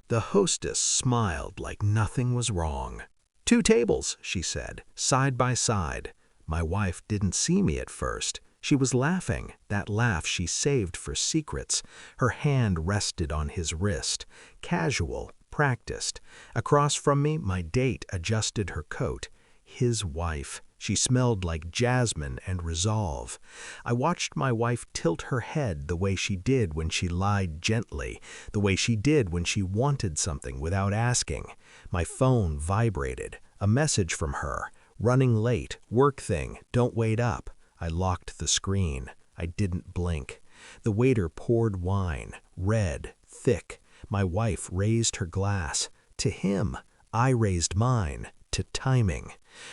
The hostess smiled like nothing was wrong. "Two tables," she said, "side by side." My wife didn't see me at first. She was laughing, that laugh she saved for secrets. Her hand rested on his wrist. Casual, practiced. Across from me, my date adjusted her coat. His wife. She smelled like jasmine and resolve. I watched my wife tilt her head the way she did when she lied gently, the way she did when she wanted something without asking. My phone vibrated. A message from her. "Running late. Work thing. Don't wait up." I locked the screen. I didn't blink. The waiter poured wine. Red. Thick. My wife raised her glass. To him. I raised mine. To timing.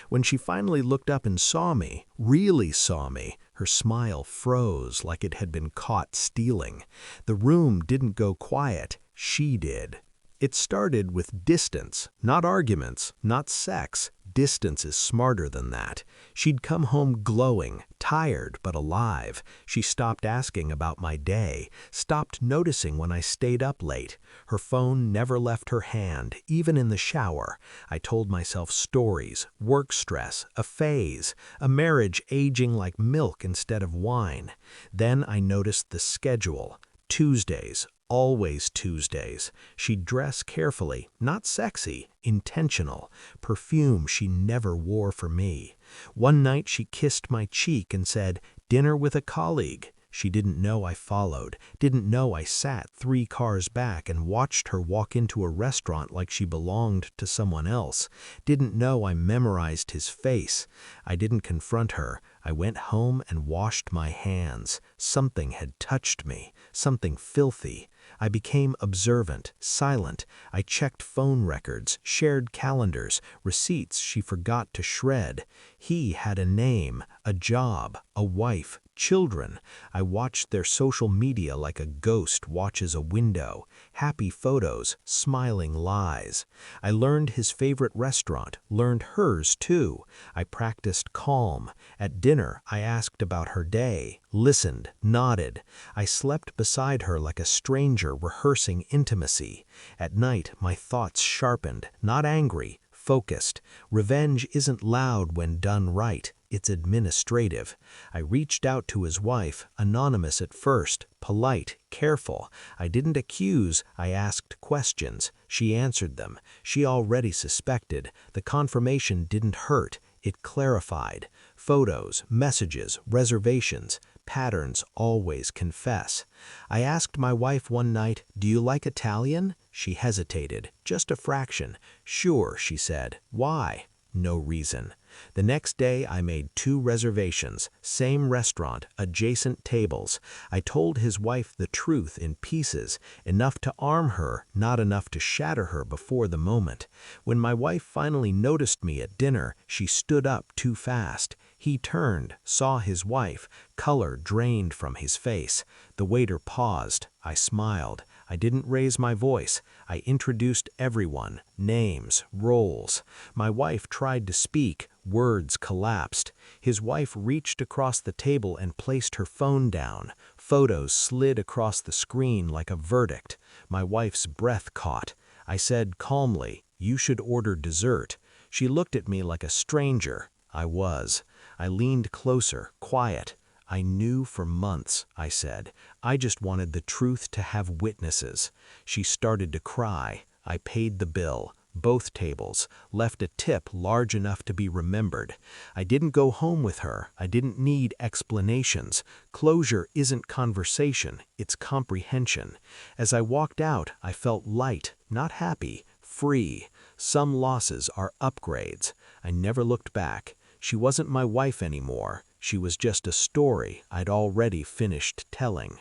When she finally looked up and saw me, really saw me, her smile froze like it had been caught stealing. The room didn't go quiet. She did. It started with distance, not arguments, not sex. Distance is smarter than that. She'd come home glowing, tired but alive. She stopped asking about my day, stopped noticing when I stayed up late. Her phone never left her hand, even in the shower. I told myself stories, work stress, a phase, a marriage aging like milk instead of wine. Then I noticed the schedule. Tuesdays. Always Tuesdays. She'd dress carefully, not sexy, intentional. Perfume she never wore for me. One night she kissed my cheek and said, "Dinner with a colleague." She didn't know I followed, didn't know I sat 3 cars back and watched her walk into a restaurant like she belonged to someone else, didn't know I memorized his face. I didn't confront her. I went home and washed my hands. Something had touched me, something filthy. I became observant, silent. I checked phone records, shared calendars, receipts she forgot to shred. He had a name, a job, a wife, children. I watched their social media like a ghost watches a window. Happy photos, smiling lies. I learned his favorite restaurant, learned hers too. I practiced calm. At dinner, I asked about her day, listened, nodded. I slept beside her like a stranger rehearsing intimacy. At night, my thoughts sharpened, not angry, focused. Revenge isn't loud when done right. It's administrative. I reached out to his wife, anonymous at first, polite, careful. I didn't accuse, I asked questions. She answered them. She already suspected. The confirmation didn't hurt. It clarified. Photos, messages, reservations, patterns always confess. I asked my wife one night, "Do you like Italian?" She hesitated, just a fraction. "Sure," she said. "Why?" No reason. The next day I made 2 reservations, same restaurant, adjacent tables. I told his wife the truth in pieces, enough to arm her, not enough to shatter her before the moment. When my wife finally noticed me at dinner, she stood up too fast. He turned, saw his wife, color drained from his face. The waiter paused. I smiled. I didn't raise my voice. I introduced everyone, names, roles. My wife tried to speak. Words collapsed. His wife reached across the table and placed her phone down. Photos slid across the screen like a verdict. My wife's breath caught. I said calmly, "You should order dessert." She looked at me like a stranger. I was. I leaned closer, quiet. "I knew for months," I said. "I just wanted the truth to have witnesses." She started to cry. I paid the bill. Both tables, left a tip large enough to be remembered. I didn't go home with her. I didn't need explanations. Closure isn't conversation, it's comprehension. As I walked out, I felt light, not happy, free. Some losses are upgrades. I never looked back. She wasn't my wife anymore. She was just a story I'd already finished telling.